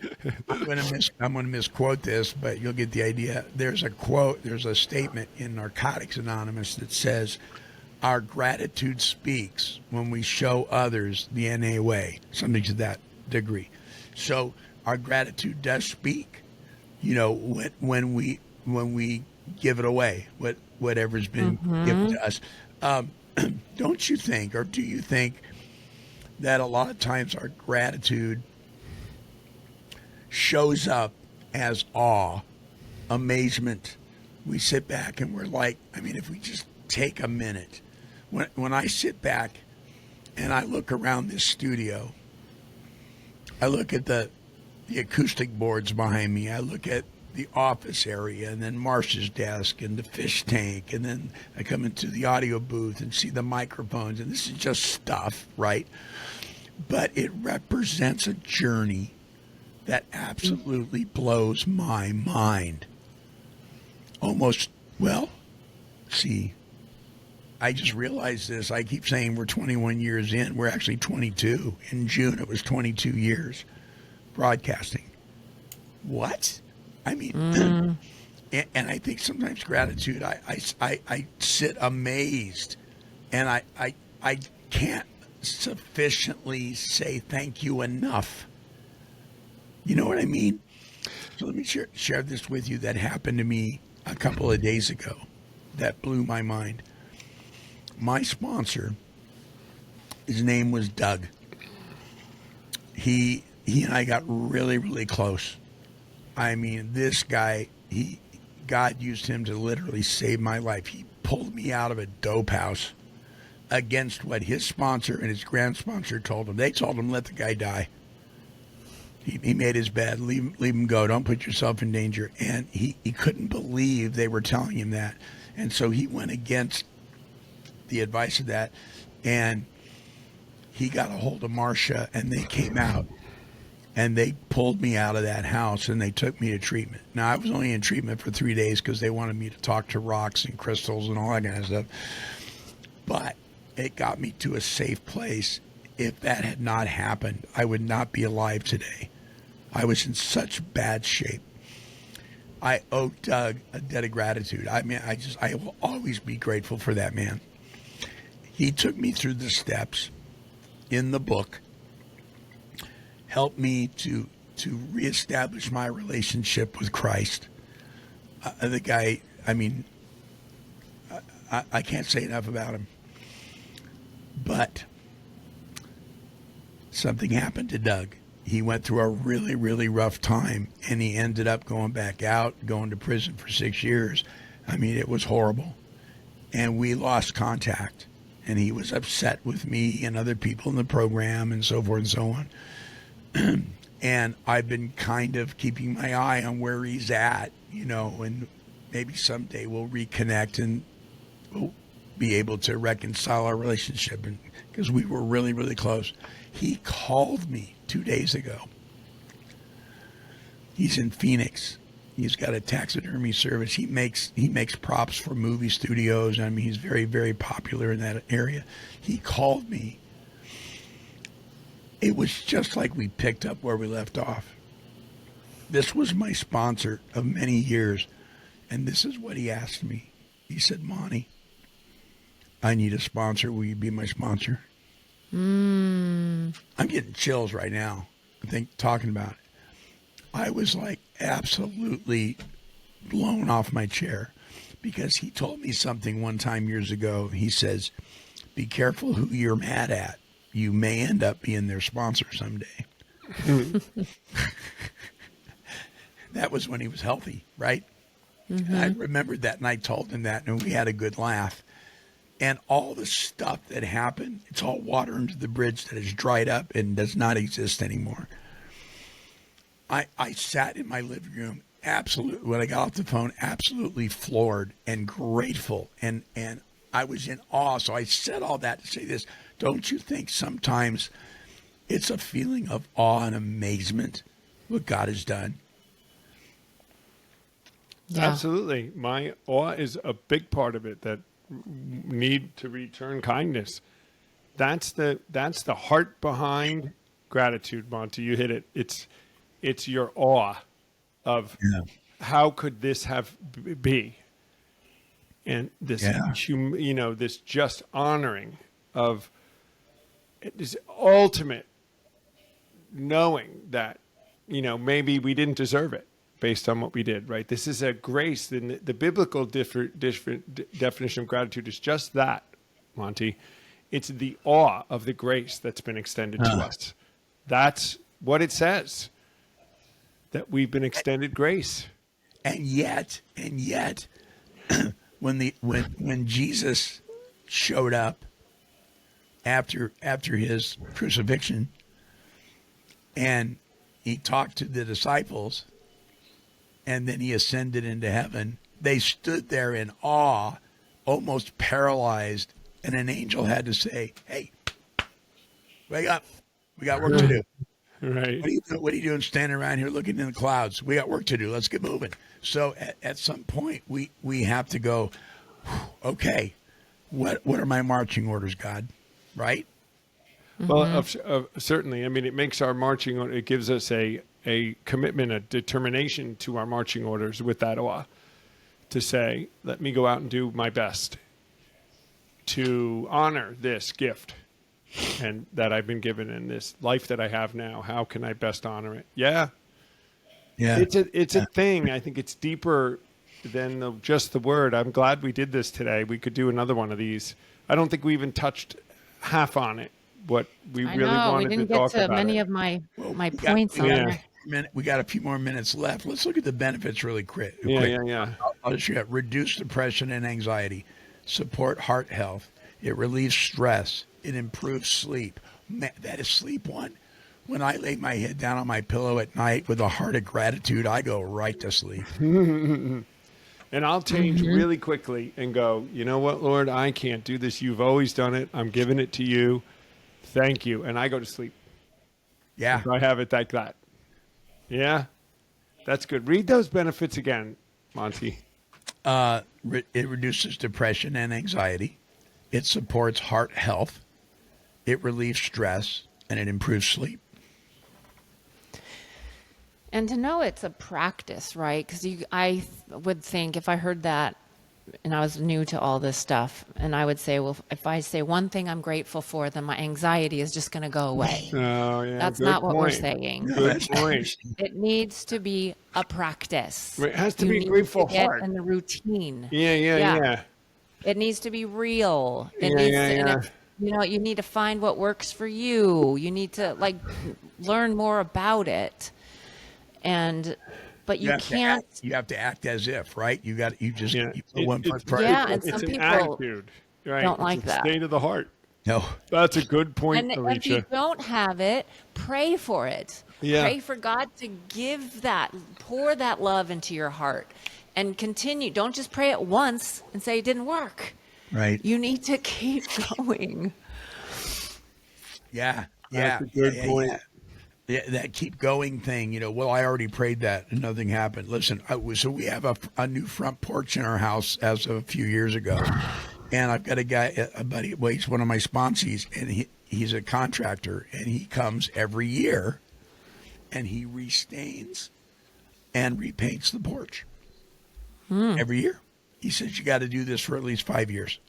going to misquote this, but you'll get the idea. There's a statement in Narcotics Anonymous that says, our gratitude speaks when we show others the NA way, something to that degree. So our gratitude does speak, when we give it away, whatever's been given to us. Don't you think, or do you think that a lot of times our gratitude shows up as awe, amazement? We sit back and we're like, if we just take a minute, when I sit back and I look around this studio, I look at the acoustic boards behind me, I look at the office area, and then Marsh's desk and the fish tank, and then I come into the audio booth and see the microphones, and this is just stuff, right? But it represents a journey that absolutely blows my mind. see, I just realized this. I keep saying we're 21 years in. We're actually 22. In June, it was 22 years broadcasting. What? I mean, and I think sometimes gratitude, I sit amazed, and I can't sufficiently say thank you enough. You know what I mean? So let me share this with you that happened to me a couple of days ago that blew my mind. My sponsor, his name was Doug. He and I got really, really close. I mean, this guy, God used him to literally save my life. He pulled me out of a dope house against what his sponsor and his grand sponsor told him. They told him, let the guy die. He made his bed, leave him go. Don't put yourself in danger. And he couldn't believe they were telling him that. And so he went against the advice of that. And he got a hold of Marcia, and they came out. And they pulled me out of that house, and they took me to treatment. Now, I was only in treatment for 3 days because they wanted me to talk to rocks and crystals and all that kind of stuff. But it got me to a safe place. If that had not happened, I would not be alive today. I was in such bad shape. I owe Doug a debt of gratitude. I mean, I will always be grateful for that man. He took me through the steps in the book, helped me to reestablish my relationship with Christ. The guy, I mean, I can't say enough about him. But something happened to Doug. He went through a really, really rough time, and he ended up going back out, going to prison for 6 years. I mean, it was horrible. And we lost contact, and he was upset with me and other people in the program and so forth and so on. And I've been kind of keeping my eye on where he's at, you know, and maybe someday we'll reconnect and we'll be able to reconcile our relationship, and because we were really, really close. He called me 2 days ago. He's in Phoenix. He's got a taxidermy service. He makes props for movie studios. I mean, he's very, very popular in that area. He called me. It was just like we picked up where we left off. This was my sponsor of many years, and this is what he asked me. He said, Monty, I need a sponsor. Will you be my sponsor? I'm getting chills right now, I think, talking about it. I was like absolutely blown off my chair because he told me something one time years ago. He says, be careful who you're mad at. You may end up being their sponsor someday. That was when he was healthy, right? Mm-hmm. I remembered that, and I told him that, and we had a good laugh. And all the stuff that happened, it's all water under the bridge that has dried up and does not exist anymore. I sat in my living room, absolutely, when I got off the phone, absolutely floored and grateful. And I was in awe. So I said all that to say this. Don't you think sometimes it's a feeling of awe and amazement what God has done? Yeah. Absolutely. My awe is a big part of it, that need to return kindness. That's the heart behind gratitude, Monty. You hit it. It's your awe of how could this have be, and this this just honoring of this ultimate knowing that maybe we didn't deserve it based on what we did, right? This is a grace. The biblical definition of gratitude is just that, Monty. It's the awe of the grace that's been extended to us. That's what it says, that we've been extended grace. And yet, when Jesus showed up after his crucifixion, and he talked to the disciples, and then he ascended into heaven, they stood there in awe, almost paralyzed, and an angel had to say, hey, wake up. We got work to do. Right. What are you doing standing around here looking in the clouds? We got work to do. Let's get moving. So at some point, we have to go, okay, what are my marching orders, God? Right? Well, certainly. I mean, it makes our marching order, it gives us a commitment, a determination to our marching orders with that awe to say, let me go out and do my best to honor this gift and that I've been given in this life that I have now. How can I best honor it? Yeah. Yeah. It's a thing. I think it's deeper than just the word. I'm glad we did this today. We could do another one of these. I don't think we even touched half on it. What we I really know, wanted we didn't to get talk to about. many it. of my we points on yeah. there. We got a few more minutes left. Let's look at the benefits really quick. Yeah. I'll just share. Reduce depression and anxiety, support heart health. It relieves stress. It improves sleep. Man, that is sleep one. When I lay my head down on my pillow at night with a heart of gratitude, I go right to sleep. And I'll change really quickly and go, you know what, Lord, I can't do this. You've always done it. I'm giving it to you. Thank you. And I go to sleep. Yeah. If I have it like that. Yeah. That's good. Read those benefits again, Monty. It reduces depression and anxiety. It supports heart health. It relieves stress, and it improves sleep. And to know it's a practice, right? Because I would think if I heard that and I was new to all this stuff, and I would say, well, if I say one thing I'm grateful for, then my anxiety is just going to go away. Oh, yeah. That's good not what we're point. saying. Good point. It needs to be a practice. It has to You be need grateful to get heart. in the routine. Yeah. It needs to be real. It Yeah, needs yeah, to, and yeah. if, you need to find what works for you. You need to learn more about it. But you can't. You have to act as if, right? You put one foot Yeah, first. and it's some an people attitude. Right? don't It's like a that. State of the heart. No. That's a good point, And if you Alicia. don't have it, pray for it. Yeah. Pray for God to pour that love into your heart and continue. Don't just pray it once and say it didn't work. Right. You need to keep going. Yeah. That's a good point. Yeah, that keep going thing, well, I already prayed that and nothing happened. Listen, so we have a new front porch in our house as of a few years ago. And I've got a guy, a buddy, well, he's one of my sponsees, and he's a contractor, and he comes every year and he restains and repaints the porch every year. He says, you got to do this for at least 5 years.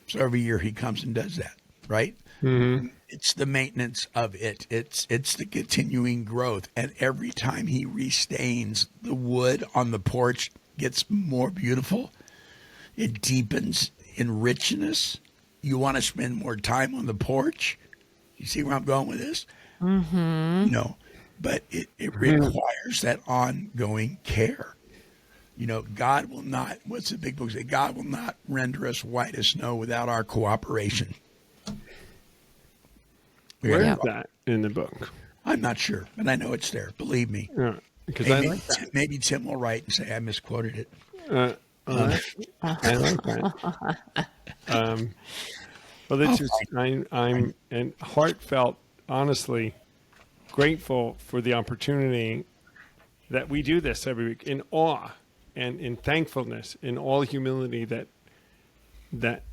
So every year he comes and does that, right? Mm-hmm. It's the maintenance of it. It's the continuing growth. And every time he restains, the wood on the porch gets more beautiful. It deepens in richness. You want to spend more time on the porch? You see where I'm going with this? Mm-hmm. No, but it requires that ongoing care. God will not, what's the big book say? God will not render us white as snow without our cooperation. Where is that in the book? I'm not sure, but I know it's there. Believe me. Because Maybe Tim will write and say I misquoted it. I like that. Well, this is I'm and heartfelt, honestly grateful for the opportunity that we do this every week in awe and in thankfulness, in all humility that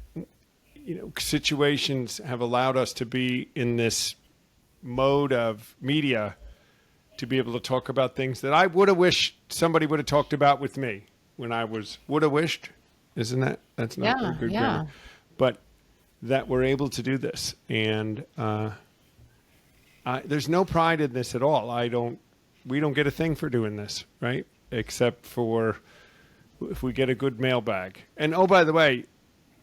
situations have allowed us to be in this mode of media to be able to talk about things that I would have wished somebody would have talked about with me when I would have wished. That's not very good grammar. But that we're able to do this. And there's no pride in this at all. We don't get a thing for doing this, right? Except for if we get a good mailbag. And oh, by the way,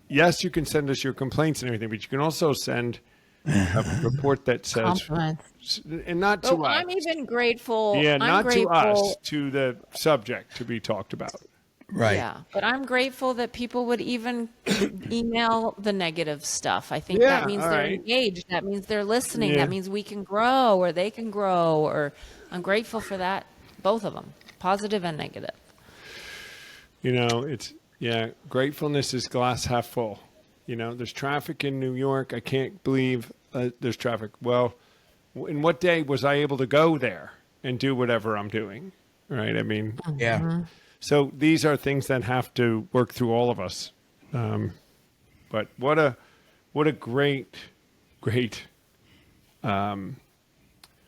yes, you can send us your complaints and everything, but you can also send a report that says, Compliments. and not to us. I'm even grateful. Yeah, I'm not grateful, to us, to the subject to be talked about. Right. Yeah, but I'm grateful that people would even email the negative stuff. I think that means they're engaged. That means they're listening. Yeah. That means we can grow or they can grow. Or I'm grateful for that, both of them, positive and negative. Gratefulness is glass half full. There's traffic in New York. I can't believe there's traffic. Well, in what day was I able to go there and do whatever I'm doing? Right? I mean, Yeah. so these are things that have to work through all of us. But what a great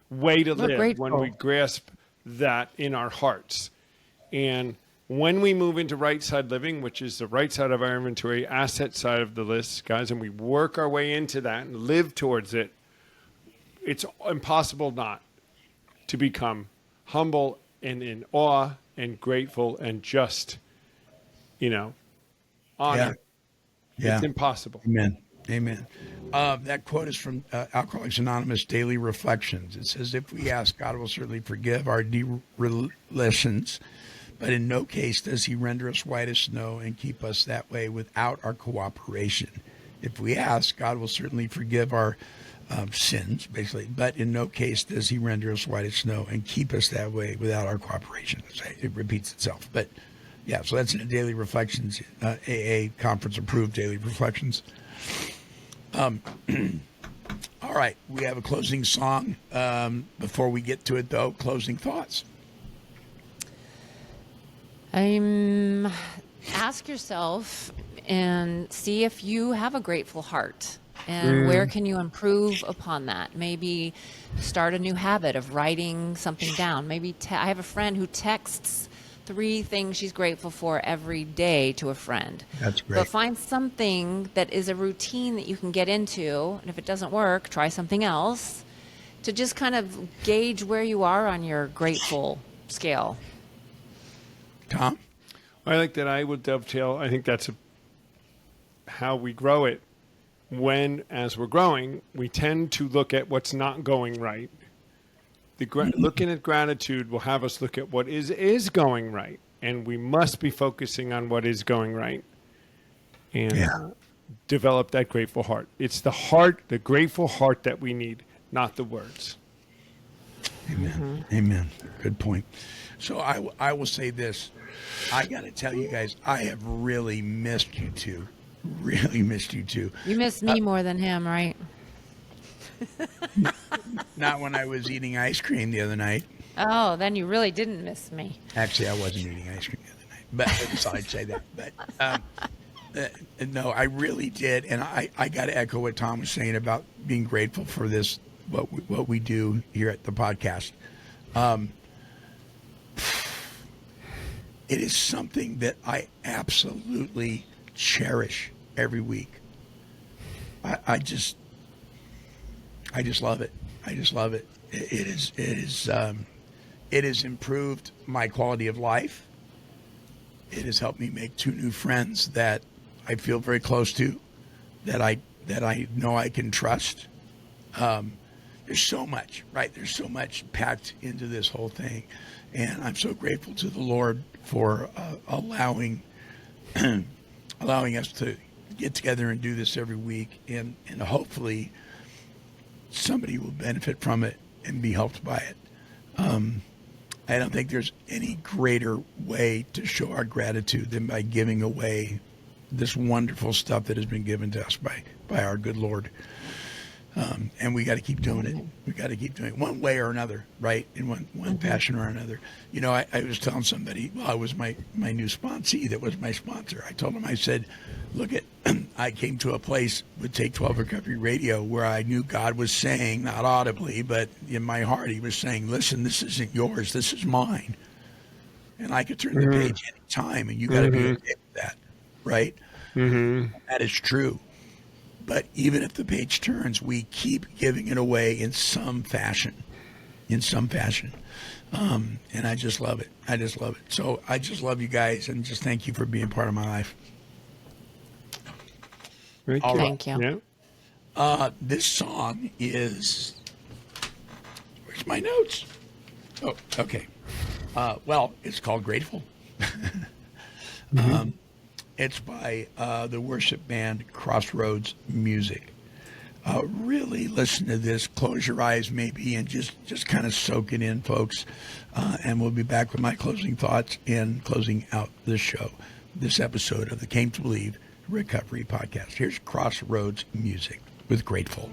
way to live when we grasp that in our hearts. And when we move into right side living, which is the right side of our inventory, asset side of the list, guys, and we work our way into that and live towards it, it's impossible not to become humble and in awe and grateful and just, honored. Yeah. It's impossible. Amen. That quote is from Alcoholics Anonymous Daily Reflections. It says, if we ask, God will certainly forgive our derelitions, but in no case does he render us white as snow and keep us that way without our cooperation. If we ask, God will certainly forgive our sins, basically, but in no case does he render us white as snow and keep us that way without our cooperation. It repeats itself. But yeah, so that's in the Daily Reflections, AA conference approved Daily Reflections. All right, we have a closing song. Before we get to it, though, closing thoughts. Ask yourself and see if you have a grateful heart, and where can you improve upon that. Maybe start a new habit of writing something down. Maybe I have a friend who texts 3 things she's grateful for every day to a friend. That's great. But find something that is a routine that you can get into, and if it doesn't work, try something else to just kind of gauge where you are on your grateful scale. Tom? I like that. I would dovetail. I think that's how we grow it. As we're growing, we tend to look at what's not going right. Looking at gratitude will have us look at what is going right, and we must be focusing on what is going right, and develop that grateful heart. It's the grateful heart that we need, not the words. Amen. Amen. Good point. So I will say this. I got to tell you guys, I have really missed you two. Really missed you two. You miss me more than him, right? Not when I was eating ice cream the other night. Oh, then you really didn't miss me. Actually, I wasn't eating ice cream the other night, but so I'd say that. But no, I really did, and I got to echo what Tom was saying about being grateful for this, what we do here at the podcast. It is something that I absolutely cherish every week. I just love it. I just love it. It has improved my quality of life. It has helped me make 2 new friends that I feel very close to, that I know I can trust. There's so much, right? There's so much packed into this whole thing, and I'm so grateful to the Lord for allowing us to get together and do this every week, and hopefully somebody will benefit from it and be helped by it. I don't think there's any greater way to show our gratitude than by giving away this wonderful stuff that has been given to us by our good Lord. And we got to keep doing it. We got to keep doing it one way or another, right? In one fashion or another. You know, I was telling somebody, well, it was my new sponsee that was my sponsor. I told him, I said, look at, I came to a place with Take 12 Recovery Radio where I knew God was saying, not audibly, but in my heart, he was saying, listen, this isn't yours, this is mine. And I could turn the page any time, and you got to be okay with that, right? That is true. But even if the page turns, we keep giving it away in some fashion. And I just love it. I just love it. So I just love you guys, and just thank you for being part of my life. Thank you. Yeah. This song is, where's my notes? Oh, okay. Well, it's called Grateful. It's by the worship band Crossroads Music. Really listen to this. Close your eyes maybe and just kind of soak it in, folks. And we'll be back with my closing thoughts and closing out this show, this episode of the Came to Believe Recovery Podcast. Here's Crossroads Music with Grateful.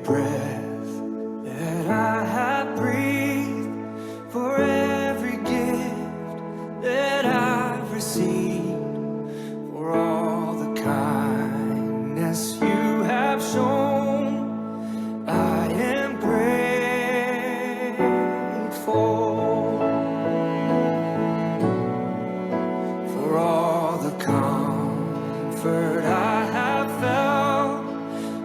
breath that I have breathed, for every gift that I've received, for all the kindness you have shown, I am grateful. For all the comfort I have felt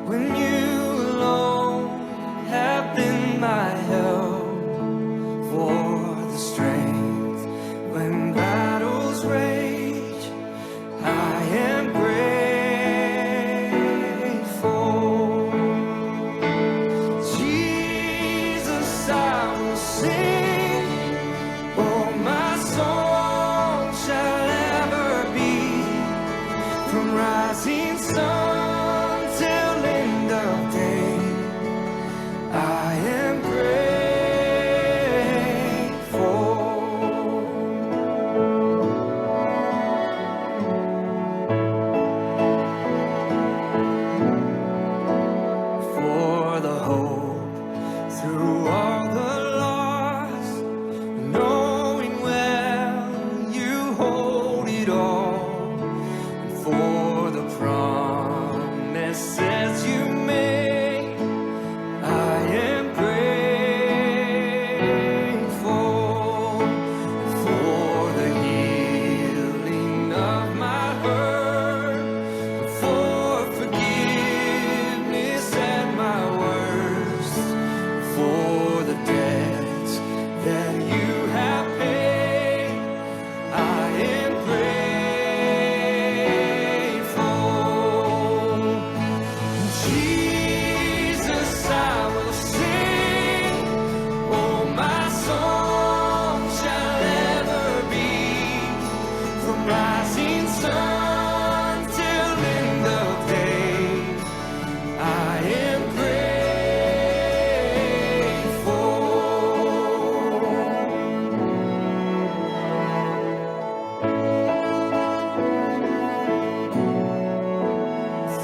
when you alone have been my help, for the strength when battles rage, I am grateful. Jesus, I will sing, oh, my song shall ever be, from rising sun till end of day, I am grateful. For the hope through all the loss, knowing well you hold it all, and for the promises you made, I am grateful. For the healing of my hurt, for forgiveness at my worst, for the debts that you have paid, I am grateful. Jesus, I will sing, oh, my song shall ever be, from rising sun till end of day, I am grateful.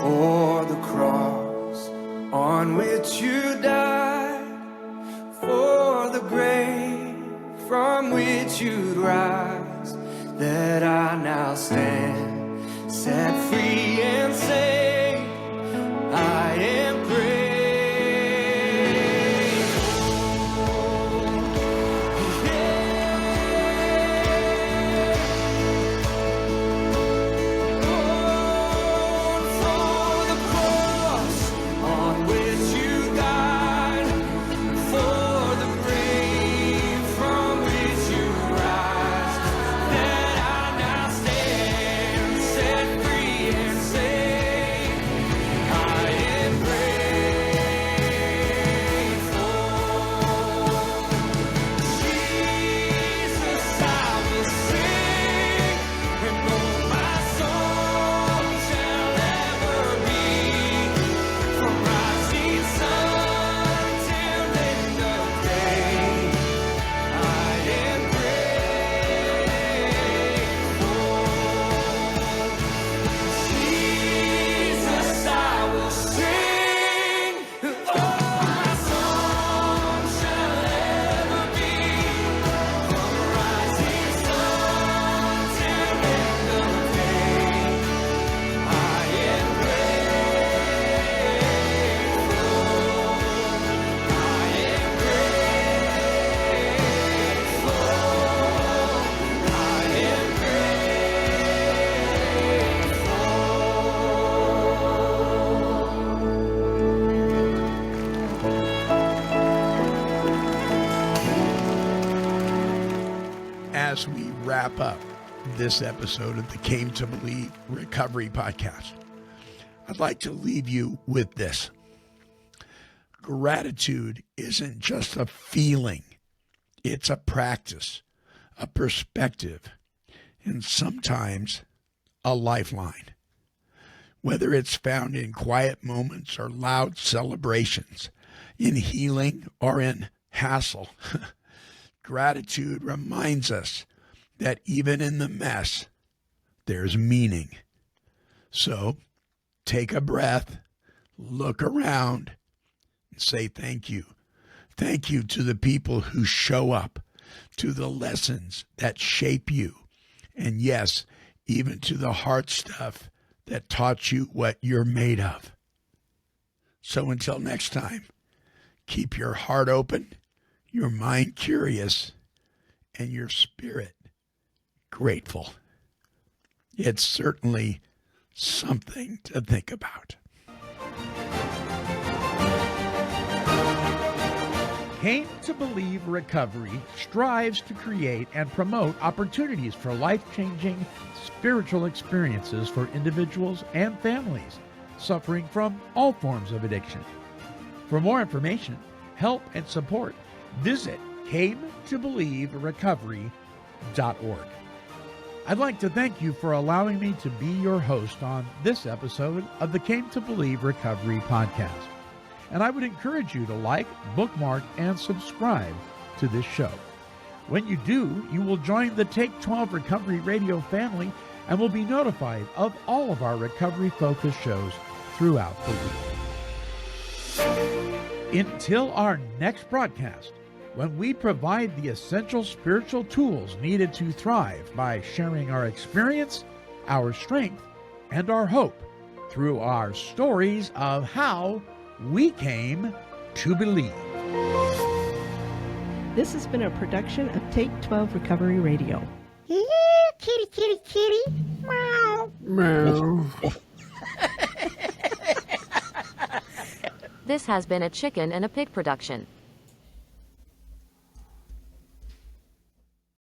For the cross on which you died, for the grave from which you'd rise, that I now stand set free and saved, I am grateful. For the cross on which you died, for the grave from which you rise, that I now stand set free and saved, I am grateful. Jesus, I will sing, and oh, my song shall ever be, from rising sun till end of day, I am grateful. Jesus, I will sing, and oh, my song shall ever be, from rising sun till end of day, I am As we wrap up this episode of the Came to Believe Recovery Podcast, I'd like to leave you with this. Gratitude isn't just a feeling, it's a practice, a perspective, and sometimes a lifeline. Whether it's found in quiet moments or loud celebrations, in healing or in hassle, gratitude reminds us that even in the mess, there's meaning. So take a breath, look around, say thank you. Thank you to the people who show up, to the lessons that shape you, and yes, even to the hard stuff that taught you what you're made of. So until next time, keep your heart open, your mind curious, and your spirit grateful. It's certainly something to think about. Came to Believe Recovery strives to create and promote opportunities for life-changing spiritual experiences for individuals and families suffering from all forms of addiction. For more information, help, and support, visit cametobelieverecovery.org. I'd like to thank you for allowing me to be your host on this episode of the Came to Believe Recovery podcast. And I would encourage you to like, bookmark, and subscribe to this show. When you do, you will join the Take 12 Recovery Radio family and will be notified of all of our recovery-focused shows throughout the week. Until our next broadcast, when we provide the essential spiritual tools needed to thrive by sharing our experience, our strength, and our hope through our stories of how we came to believe. This has been a production of Take 12 Recovery Radio. Yeah, kitty, kitty, kitty. Meow. Meow. This has been a Chicken and a Pig production.